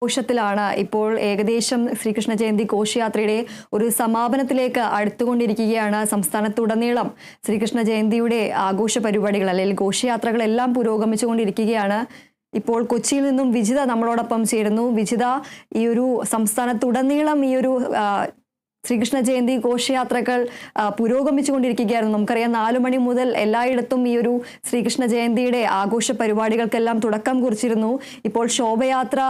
ഘോഷത്തിലാണ് ഇപ്പോൾ ഏകദേശം ശ്രീകൃഷ്ണ ജയന്തി ഘോഷയാത്രയുടെ ഒരു സമാപനത്തിലേക്ക് അടുത്തുകൊണ്ടിരിക്കുകയാണ്. സംസ്ഥാനത്തുടനീളം ശ്രീകൃഷ്ണ ജയന്തിയുടെ ആഘോഷ പരിപാടികൾ അല്ലെങ്കിൽ ഘോഷയാത്രകളെല്ലാം പുരോഗമിച്ചുകൊണ്ടിരിക്കുകയാണ്. ഇപ്പോൾ കൊച്ചിയിൽ നിന്നും വിജിത നമ്മളോടൊപ്പം ചേരുന്നു. വിജിത, ഈ ഒരു സംസ്ഥാനത്തുടനീളം ഈ ഒരു ശ്രീകൃഷ്ണ ജയന്തി ഘോഷയാത്രകൾ പുരോഗമിച്ചുകൊണ്ടിരിക്കുകയായിരുന്നു. നമുക്കറിയാം 4 മണി മുതൽ എല്ലായിടത്തും ഈ ഒരു ശ്രീകൃഷ്ണ ജയന്തിയുടെ ആഘോഷ പരിപാടികൾക്കെല്ലാം തുടക്കം കുറിച്ചിരുന്നു. ഇപ്പോൾ ശോഭയാത്ര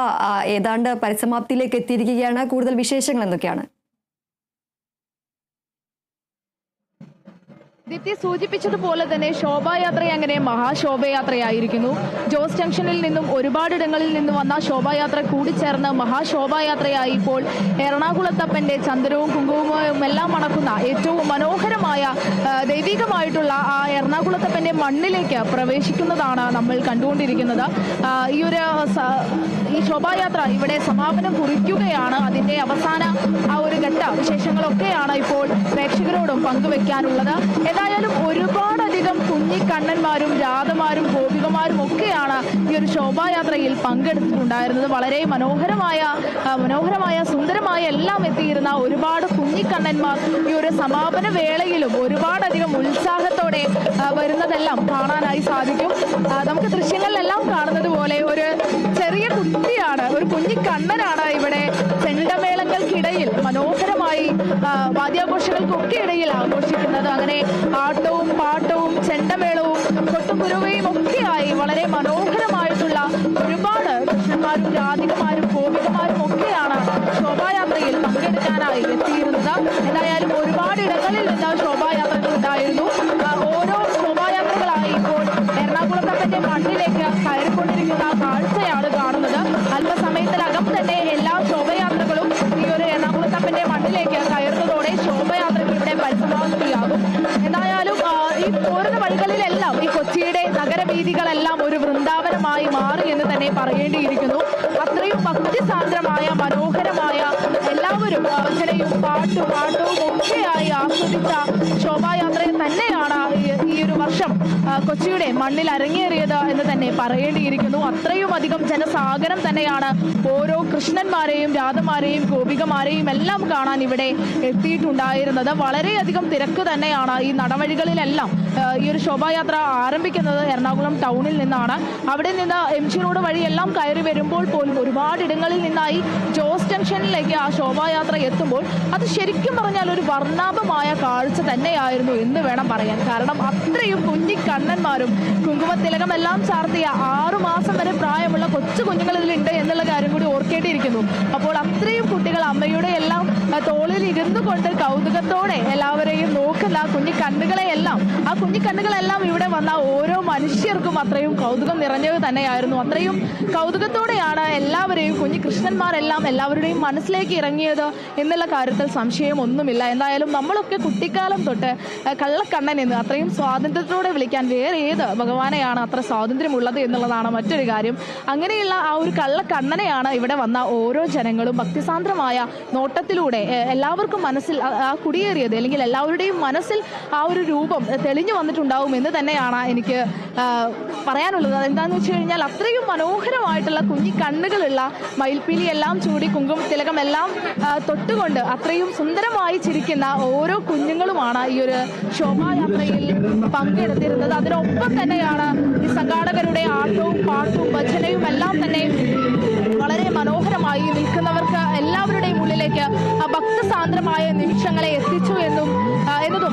ഏതാണ്ട് പരിസമാപ്തിയിലേക്ക് എത്തിയിരിക്കുകയാണ്. കൂടുതൽ വിശേഷങ്ങൾ എന്തൊക്കെയാണ്? ദീപ്തി സൂചിപ്പിച്ചതുപോലെ തന്നെ ശോഭായാത്ര അങ്ങനെ മഹാശോഭയാത്രയായിരിക്കുന്നു. ജോസ് ജംഗ്ഷനിൽ നിന്നും ഒരുപാടിടങ്ങളിൽ നിന്ന് വന്ന ശോഭായാത്ര കൂടിച്ചേർന്ന് മഹാശോഭായാത്രയായി ഇപ്പോൾ എറണാകുളത്തപ്പന്റെ ചന്ദനവും കുങ്കുമവും എല്ലാം മണക്കുന്ന ഏറ്റവും മനോഹരമായ ദൈവികമായിട്ടുള്ള ആ എറണാകുളത്തപ്പന്റെ മണ്ണിലേക്ക് പ്രവേശിക്കുന്നതാണ് നമ്മൾ കണ്ടുകൊണ്ടിരിക്കുന്നത്. ഈ ശോഭായാത്ര ഇവിടെ സമാപനം കുറിക്കുകയാണ്. അതിന്റെ അവസാന ആ ഒരു ഘട്ട വിശേഷങ്ങളൊക്കെയാണ് ഇപ്പോൾ പ്രേക്ഷകരോടും പങ്കുവെക്കാനുള്ളത്. ഏതായാലും ഒരുപാടധികം കുഞ്ഞിക്കണ്ണന്മാരും രാധമാരും ഗോപികമാരും ഒക്കെയാണ് ഈ ഒരു ശോഭായാത്രയിൽ പങ്കെടുത്തിട്ടുണ്ടായിരുന്നത്. വളരെ മനോഹരമായ സുന്ദരമായ എല്ലാം എത്തിയിരുന്ന ഒരുപാട് കുഞ്ഞിക്കണ്ണന്മാർ ഈ ഒരു സമാപന വേളയിലും ഒരുപാടധികം ഉത്സാഹത്തോടെ വരുന്നതെല്ലാം കാണാനായി സാധിക്കും. നമുക്ക് ദൃശ്യങ്ങളിലെല്ലാം കാണുന്നത് പോലെ ഒരു ചെറിയ കുട്ടിയാണ്, ഒരു കുഞ്ഞിക്കണ്ണനാണ് ഇവിടെ ചെണ്ടമേളങ്ങൾക്കിടയിൽ മനോഹരമായി വാദ്യാഘോഷങ്ങൾക്കൊക്കെ ഇടയിൽ ആഘോഷിക്കുന്നത്. അങ്ങനെ ആട്ടവും പാട്ടവും ചെണ്ടമേളവും കൊട്ടുകുരുവയും ഒക്കെയായി വളരെ മനോഹരമായിട്ടുള്ള ഒരുപാട് കൃഷ്ണന്മാരും രാധികമാരും ഗോപികമാരും ഒക്കെയാണ് ശോഭായാത്രയിൽ പങ്കെടുക്കാനായി എത്തിയിരുന്നത്. എന്തായാലും ഒരുപാടിടങ്ങളിൽ നിന്ന് ശോഭായാത്രകൾ ഉണ്ടായിരുന്നു. ഓരോ ശോഭായാത്രകളായി ഇപ്പോൾ എറണാകുളത്തപ്പന്റെ മണ്ണിലേക്ക് കയറിക്കൊണ്ടിരിക്കുന്ന കാഴ്ചയാണ് കാണുന്നത്. അല്പസമയത്തിനകം തന്നെ എല്ലാ ശോഭയാത്രകളും ഈ ഒരു എറണാകുളത്തപ്പന്റെ മണ്ണിലേക്ക് കയറുന്നതോടെ ശോഭയാത്രകൾ ഇവിടെ പരിസമാപ്തിയാകും. എന്തായാലും ഈ പോരുന്ന വഴികളിലെല്ലാം ഈ കൊച്ചിയുടെ നഗരവീഥികളെല്ലാം ഒരു വൃന്ദാവനമായി മാറി എന്ന് തന്നെ പറയേണ്ടിയിരിക്കുന്നു. അത്രയും ഭക്തിസാന്ദ്രമായ മനോഹരമായ എല്ലാവരും ഭജനയും പാട്ടും ആട്ടവും ഒക്കെയായി ആസ്വദിച്ച ശോഭായാത്രയെ തന്നെയാണ് ഈ ഒരു വർഷം കൊച്ചിയുടെ മണ്ണിൽ അരങ്ങേറിയത് എന്ന് തന്നെ പറയേണ്ടിയിരിക്കുന്നു. അത്രയും അധികം ജനസാഗരം തന്നെയാണ് ഓരോ കൃഷ്ണന്മാരെയും രാധമാരെയും ഗോപികമാരെയും എല്ലാം കാണാൻ ഇവിടെ എത്തിയിട്ടുണ്ടായിരുന്നത്. വളരെയധികം തിരക്ക് തന്നെയാണ് ഈ നടവഴികളിലെല്ലാം. ഈ ഒരു ശോഭായാത്ര ആരംഭിക്കുന്നത് എറണാകുളം ടൗണിൽ നിന്നാണ്. അവിടെ നിന്ന് MG റോഡ് വഴി എല്ലാം കയറി വരുമ്പോൾ പോലും ഒരുപാടിടങ്ങളിൽ നിന്നായി ജോസ് ജംഗ്ഷനിലേക്ക് ആ ശോഭായാത്ര എത്തുമ്പോൾ അത് ശരിക്കും പറഞ്ഞാൽ ഒരു വർണ്ണാഭമായ കാഴ്ച തന്നെയായിരുന്നു എന്ന് വേണം പറയാൻ. കാരണം അത്രയും കുഞ്ഞിക്കണ്ണന്മാരും കുങ്കുമത്തിലകമെല്ലാം ചാർത്തിയ 6 മാസം വരെ പ്രായമുള്ള കൊച്ചു കുഞ്ഞുങ്ങളിലുണ്ട് എന്നുള്ള കാര്യം കൂടി ഓർക്കേണ്ടിയിരിക്കുന്നു. അപ്പോൾ അത്രയും കുട്ടികൾ അമ്മയുടെ എല്ലാം തോളിൽ ഇരുന്നു കൊണ്ട് കൗതുകത്തോടെ എല്ലാവരെയും നോക്കുന്ന ആ കുഞ്ഞിക്കണ്ണുകളെല്ലാം ഇവിടെ വന്ന ഓരോ മനുഷ്യർക്കും അത്രയും കൗതുകം നിറഞ്ഞത് തന്നെയായിരുന്നു. അത്രയും കൗതുകത്തോടെയാണ് എല്ലാവരെയും കുഞ്ഞി കൃഷ്ണന്മാരെല്ലാം എല്ലാവരുടെയും മനസ്സിലേക്ക് ഇറങ്ങിയത് എന്നുള്ള കാര്യത്തിൽ സംശയമൊന്നുമില്ല. എന്തായാലും നമ്മളൊക്കെ കുട്ടിക്കാലം തൊട്ട് കള്ളക്കണ്ണൻ എന്ന് അത്രയും സ്വാതന്ത്ര്യത്തോടെ വിളിക്കാൻ വേറെ ഏത് ഭഗവാനെയാണ് അത്ര സ്വാതന്ത്ര്യമുള്ളത് എന്നുള്ളതാണ് മറ്റൊരു കാര്യം. അങ്ങനെയുള്ള ആ ഒരു കള്ളക്കണ്ണനെയാണ് ഇവിടെ വന്ന ഓരോ ജനങ്ങളും ഭക്തിസാന്ദ്രമായ നോട്ടത്തിലൂടെ എല്ലാവർക്കും മനസ്സിൽ ആ കുടിയേറിയത്, അല്ലെങ്കിൽ എല്ലാവരുടെയും മനസ്സിൽ ആ ഒരു രൂപം തെളിഞ്ഞു വന്നിട്ടുണ്ടാവും എന്ന് തന്നെയാണ് എനിക്ക് പറയാനുള്ളത്. എന്താണെന്ന് വെച്ച് കഴിഞ്ഞാൽ അത്രയും മനോഹരമായിട്ടുള്ള കുഞ്ഞിക്കണ്ണുകളുള്ള മയിൽപ്പീലി എല്ലാം ചൂടി കുങ്കുമത്തിലകം എല്ലാം തൊട്ടുകൊണ്ട് അത്രയും സുന്ദരമായി ചിരിക്കുന്ന ഓരോ കുഞ്ഞുങ്ങളുമാണ് ഈ ഒരു ശോഭായാത്രയിൽ പങ്കെടുത്തിരുന്നത്. അതിനൊപ്പം തന്നെയാണ് ഈ സംഘാടകരുടെ ആട്ടവും പാട്ടും ഭജനയും എല്ലാം തന്നെ വളരെ മനോഹരമായി നിൽക്കുന്നവർക്ക് എല്ലാവരുടെയും ഉള്ളിലേക്ക് ഭക്തസാന്ദ്രമായ നിമിഷങ്ങളെ എത്തിച്ചു എന്നതും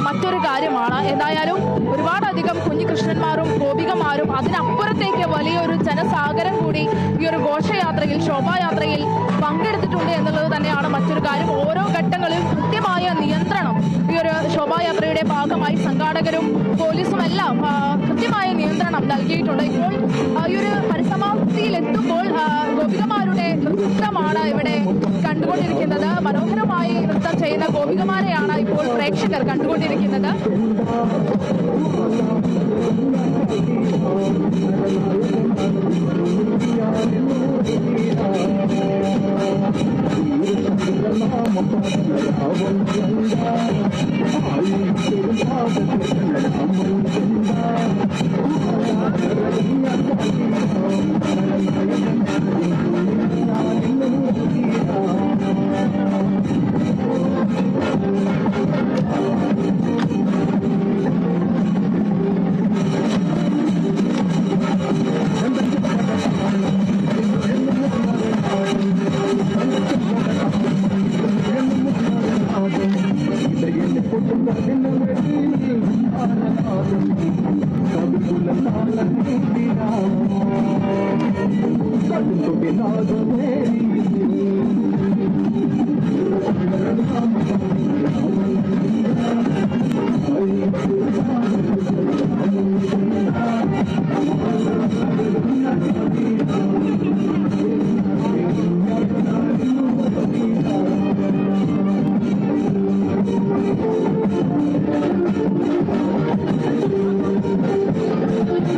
മറ്റൊരു കാര്യമാണ്. എന്തായാലും ഒരുപാടധികം കുഞ്ഞികൃഷ്ണന്മാരും ഗോപികമാരും അതിനപ്പുറത്തേക്ക് വലിയൊരു ജനസാഗരം കൂടി ഈ ഒരു ഘോഷയാത്രയിൽ ശോഭായാത്രയിൽ പങ്കെടുത്തിട്ടുണ്ട് എന്നുള്ളത് തന്നെയാണ് മറ്റൊരു കാര്യം. ഓരോ ഘട്ടങ്ങളിലും കൃത്യമായ നിയന്ത്രണം ഈ ഒരു ശോഭായാത്രയുടെ ഭാഗമായി സംഘാടകരും പോലീസും എല്ലാം കൃത്യമായ നിയന്ത്രണം നൽകിയിട്ടുണ്ട്. ഇപ്പോൾ ഈ ഒരു പരിസമാപ്തിയിൽ എത്തുമ്പോൾ ഗോപികമാരുടെ നൃത്തമാണ് ഇവിടെ കണ്ടുകൊണ്ടിരിക്കുന്നത്. മനോഹരമായി നൃത്തം ചെയ്യുന്ന ഗോപികമാരെയാണ് ഇപ്പോൾ പ്രേക്ഷകർ കണ്ടുകൊണ്ടിരിക്കുന്നത്.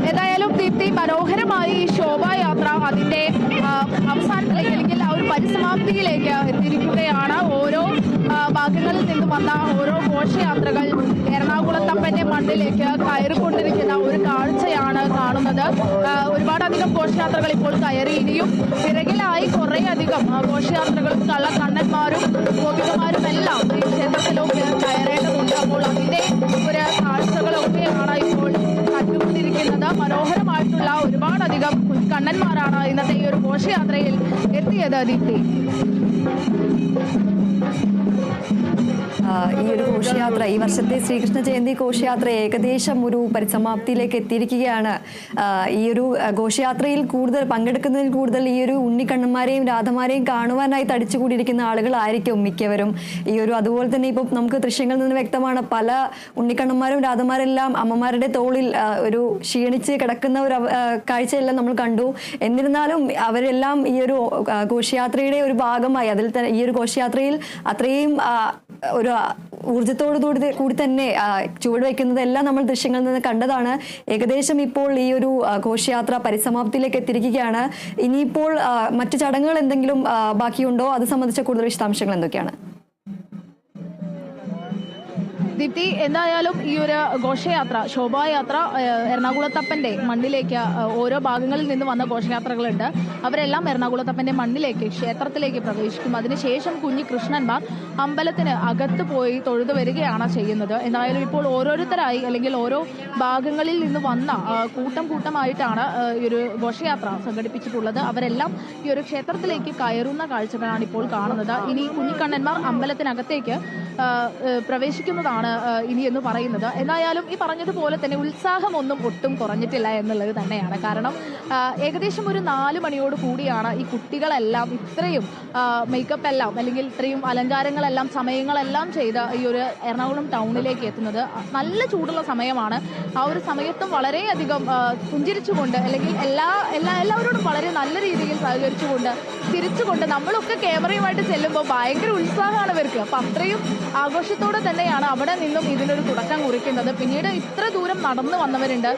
ഏതായാലും ദീപ്തി, മനോഹരമായി ഈ ശോഭായാത്ര അതിന്റെ അവസാനത്തിലേക്ക് അല്ലെങ്കിൽ ആ ഒരു പരിസമാപ്തിയിലേക്ക് എത്തിയിരിക്കുകയാണ്. ഓരോ ഭാഗങ്ങളിൽ നിന്നും വന്ന ഓരോ ഘോഷയാത്രകൾ എറണാകുളത്തപ്പന്റെ മണ്ണിലേക്ക് കയറിക്കൊണ്ടിരിക്കുന്ന ഒരു കാഴ്ചയാണ് കാണുന്നത്. ഒരുപാടധികം ഘോഷയാത്രകൾ ഇപ്പോൾ കയറി, ഇനിയും പിറകിലായി കുറേയധികം ഘോഷയാത്രകളും കള്ളക്കണ്ണന്മാരും ഗോപികമാരും എല്ലാം ഈ ക്ഷേത്രത്തിലേക്ക് കയറേണ്ടതുണ്ട്. അപ്പോൾ അതിന്റെ ഒരു കാഴ്ചകളൊക്കെയാണ് ഇപ്പോൾ കണ്ടുകൊണ്ടിരിക്കുന്നത്. മനോഹരമായിട്ടുള്ള ഒരുപാടധികം കണ്ണന്മാരാണ് ഇന്നത്തെ ഈ ഒരു ഘോഷയാത്രയിൽ എത്തിയത്. ദീപ്തി, ഈ ഒരു ഘോഷയാത്ര, ഈ വർഷത്തെ ശ്രീകൃഷ്ണ ജയന്തി ഘോഷയാത്ര ഏകദേശം ഒരു പരിസമാപ്തിയിലേക്ക് എത്തിയിരിക്കുകയാണ്. ഈ ഒരു ഘോഷയാത്രയിൽ പങ്കെടുക്കുന്നതിൽ കൂടുതൽ ഈ ഒരു ഉണ്ണിക്കണ്ണന്മാരെയും രാധമാരെയും കാണുവാനായി തടിച്ചുകൂടിയിരിക്കുന്ന ആളുകളായിരിക്കും മിക്കവരും. അതുപോലെ തന്നെ ഇപ്പോൾ നമുക്ക് ദൃശ്യങ്ങളിൽ നിന്ന് വ്യക്തമാണ്, പല ഉണ്ണിക്കണ്ണന്മാരും രാധമാരെല്ലാം അമ്മമാരുടെ തോളിൽ ഒരു ക്ഷീണിച്ച് കിടക്കുന്ന ഒരു കാഴ്ചയെല്ലാം നമ്മൾ കണ്ടു. എന്നിരുന്നാലും അവരെല്ലാം ഈ ഒരു ഘോഷയാത്രയുടെ ഒരു ഭാഗമായി, അതിൽ തന്നെ ഈ ഒരു ഘോഷയാത്രയിൽ അത്രയും ഒരു ഊർജത്തോടു കൂടി തന്നെ ചുവടുവെക്കുന്നതെല്ലാം നമ്മൾ ദൃശ്യങ്ങളിൽ നിന്ന് കണ്ടതാണ്. ഏകദേശം ഇപ്പോൾ ഈ ഒരു ഘോഷയാത്ര പരിസമാപ്തിയിലേക്ക് എത്തിയിരിക്കുകയാണ്. ഇനിയിപ്പോൾ മറ്റു ചടങ്ങുകൾ എന്തെങ്കിലും ബാക്കിയുണ്ടോ? അത് സംബന്ധിച്ച കൂടുതൽ വിശദാംശങ്ങൾ എന്തൊക്കെയാണ്? ദീപ്തി, എന്തായാലും ഈ ഒരു ഘോഷയാത്ര, ശോഭായാത്ര എറണാകുളത്തപ്പന്റെ മണ്ണിലേക്ക് ഓരോ ഭാഗങ്ങളിൽ നിന്ന് വന്ന ഘോഷയാത്രകളുണ്ട്. അവരെല്ലാം എറണാകുളത്തപ്പന്റെ മണ്ണിലേക്ക്, ക്ഷേത്രത്തിലേക്ക് പ്രവേശിക്കും. അതിനുശേഷം കുഞ്ഞി കൃഷ്ണന്മാർ അമ്പലത്തിന് അകത്ത് പോയി തൊഴുതു വരികയാണ് ചെയ്യുന്നത്. എന്തായാലും ഇപ്പോൾ ഓരോരുത്തരായി അല്ലെങ്കിൽ ഓരോ ഭാഗങ്ങളിൽ നിന്ന് വന്ന കൂട്ടമായിട്ടാണ് ഈ ഒരു ഘോഷയാത്ര സംഘടിപ്പിച്ചിട്ടുള്ളത്. അവരെല്ലാം ഈ ഒരു ക്ഷേത്രത്തിലേക്ക് കയറുന്ന കാഴ്ചകളാണ് ഇപ്പോൾ കാണുന്നത്. ഇനി കുഞ്ഞിക്കണ്ണന്മാർ അമ്പലത്തിനകത്തേക്ക് പ്രവേശിക്കുന്നതാണ് ഇനി എന്ന് പറയുന്നത്. എന്തായാലും ഈ പറഞ്ഞതുപോലെ തന്നെ ഉത്സാഹമൊന്നും ഒട്ടും കുറഞ്ഞിട്ടില്ല എന്നുള്ളത് തന്നെയാണ്. കാരണം ഏകദേശം ഒരു 4 മണിയോട് കൂടിയാണ് ഈ കുട്ടികളെല്ലാം ഇത്രയും മേക്കപ്പ് എല്ലാം അല്ലെങ്കിൽ ഇത്രയും അലങ്കാരങ്ങളെല്ലാം സമയങ്ങളെല്ലാം ചെയ്ത് ഈ ഒരു എറണാകുളം ടൗണിലേക്ക് എത്തുന്നത്. നല്ല ചൂടുള്ള സമയമാണ്. ആ ഒരു സമയത്തും വളരെയധികം പുഞ്ചിരിച്ചുകൊണ്ട് അല്ലെങ്കിൽ എല്ലാവരോടും വളരെ നല്ല രീതിയിൽ സഹകരിച്ചുകൊണ്ട് തിരിച്ചുകൊണ്ട് നമ്മളൊക്കെ ക്യാമറയുമായിട്ട് ചെല്ലുമ്പോൾ ഭയങ്കര ഉത്സാഹമാണ് ഇവർക്ക്. അപ്പം അത്രയും ആഘോഷത്തോടെ തന്നെയാണ് അവിടെ നിന്നും ഇതിനൊരു തുടക്കം കുറിക്കുന്നത്. പിന്നീട് ഇത്ര ദൂരം നടന്നു വന്നവരുണ്ട്.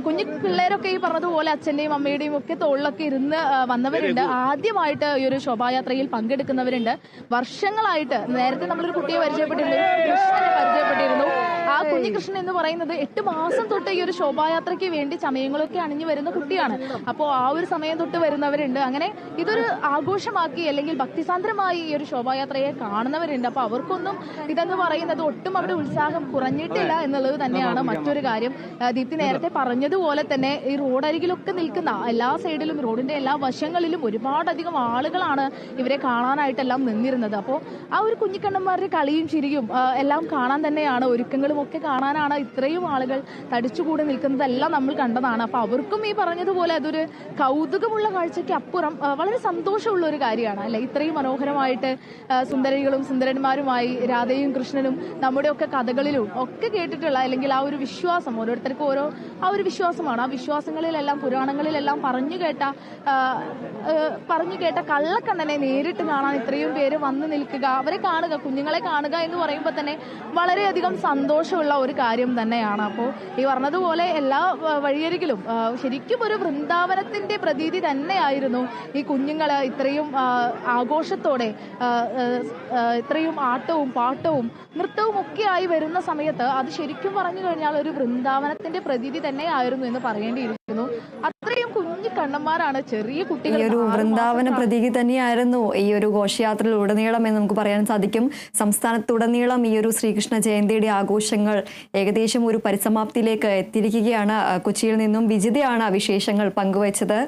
കുഞ്ഞു പിള്ളേരൊക്കെ ഈ പറഞ്ഞതുപോലെ അച്ഛൻ്റെയും അമ്മയുടെയും ഒക്കെ തോളിലൊക്കെ ഇരുന്ന് വന്നവരുണ്ട്. ആദ്യമായിട്ട് ഈ ഒരു ശോഭായാത്രയിൽ പങ്കെടുക്കുന്നവരുണ്ട്. വർഷങ്ങളായിട്ട്, നേരത്തെ നമ്മളൊരു കുട്ടിയെ പരിചയപ്പെട്ടിരുന്നു, കൃഷ്ണനെ പരിചയപ്പെട്ടിരുന്നു. ആ കുഞ്ഞികൃഷ്ണൻ എന്ന് പറയുന്നത് 8 മാസം തൊട്ട് ഈ ഒരു ശോഭായാത്രയ്ക്ക് വേണ്ടി ചമയങ്ങളൊക്കെ അണിഞ്ഞു വരുന്ന കുട്ടിയാണ്. അപ്പോൾ ആ ഒരു സമയം തൊട്ട് വരുന്നവരുണ്ട്. അങ്ങനെ ഇതൊരു ആഘോഷമാക്കി അല്ലെങ്കിൽ ഭക്തിസാന്ദ്രമായി ഈ ഒരു ശോഭായാത്രയെ കാണുന്നവരുണ്ട്. അപ്പോൾ അവർക്കൊന്നും ഇതെന്ന് പറയുന്നത് ഒട്ടും അവിടെ ഉത്സാഹം കുറഞ്ഞിട്ടില്ല എന്നുള്ളത് തന്നെയാണ് മറ്റൊരു കാര്യം. ദീപ്തി നേരത്തെ പറഞ്ഞതുപോലെ തന്നെ ഈ റോഡരികിലൊക്കെ നിൽക്കുന്ന എല്ലാ സൈഡിലും, റോഡിന്റെ എല്ലാ വശങ്ങളിലും ഒരുപാടധികം ആളുകളാണ് ഇവരെ കാണാനായിട്ടെല്ലാം നിന്നിരുന്നത്. അപ്പോൾ ആ ഒരു കുഞ്ഞിക്കണ്ണന്മാരുടെ കളിയും ചിരിയും എല്ലാം കാണാൻ തന്നെയാണ്, ഒരുക്കങ്ങളും ഒക്കെ കാണാനാണ് ഇത്രയും ആളുകൾ തടിച്ചുകൂടി നിൽക്കുന്നതെല്ലാം നമ്മൾ കണ്ടതാണ്. അപ്പോൾ അവർക്കും ഈ പറഞ്ഞതുപോലെ അതൊരു കൗതുകമുള്ള കാഴ്ചയ്ക്ക് അപ്പുറം വളരെ സന്തോഷമുള്ള ഒരു കാര്യമാണ് അല്ലെ. ഇത്രയും മനോഹരമായിട്ട് സുന്ദരികളും സുന്ദരന്മാരുമായി രാധയും കൃഷ്ണനും നമ്മുടെ ഒക്കെ കഥകളിലും ഒക്കെ കേട്ടിട്ടുള്ള അല്ലെങ്കിൽ ആ ഒരു വിശ്വാസം, ഓരോരുത്തർക്കും ഓരോ ആ ഒരു വിശ്വാസമാണ്. ആ വിശ്വാസങ്ങളിലെല്ലാം പുരാണങ്ങളിലെല്ലാം പറഞ്ഞു കേട്ട കള്ളക്കണ്ണനെ നേരിട്ട് കാണാൻ ഇത്രയും പേര് വന്നു നിൽക്കുക, അവരെ കാണുക, കുഞ്ഞുങ്ങളെ കാണുക എന്ന് പറയുമ്പോൾ തന്നെ വളരെയധികം സന്തോഷമുള്ള ഒരു കാര്യം തന്നെയാണ്. അപ്പോൾ ഈ പറഞ്ഞതുപോലെ എല്ലാ വഴിയരികിലും ശരിക്കും ഒരു വൃന്ദാവനത്തിന്റെ പ്രതീതി തന്നെയായിരുന്നു. ഈ കുഞ്ഞുങ്ങൾ ഇത്രയും ആഘോഷത്തോടെ ഇത്രയും ആട്ടവും പാട്ടവും നൃത്തവും ഒക്കെ ആയി വരുന്ന സമയത്ത് അത് ശരിക്കും പറഞ്ഞു കഴിഞ്ഞാൽ ഒരു വൃന്ദാവനത്തിന്റെ പ്രതീതി തന്നെയായിരുന്നു എന്ന് പറയേണ്ടിയിരിക്കുന്നു. അത്രയും കുഞ്ഞു കണ്ണന്മാരാണ്, ചെറിയ കുട്ടികൾ. ഒരു വൃന്ദാവന പ്രതീതി തന്നെയായിരുന്നു ഈ ഒരു ഘോഷയാത്രയിൽ ഉടനീളം എന്ന് നമുക്ക് പറയാൻ സാധിക്കും. സംസ്ഥാനത്തുടനീളം ഈ ഒരു ശ്രീകൃഷ്ണ ജയന്തിയുടെ ആഘോഷങ്ങൾ ഏകദേശം ഒരു പരിസമാപ്തിയിലേക്ക് എത്തിയിരിക്കുകയാണ്. കൊച്ചിയിൽ നിന്നും വിജിതയാണ് വിശേഷങ്ങൾ പങ്കുവച്ചത്.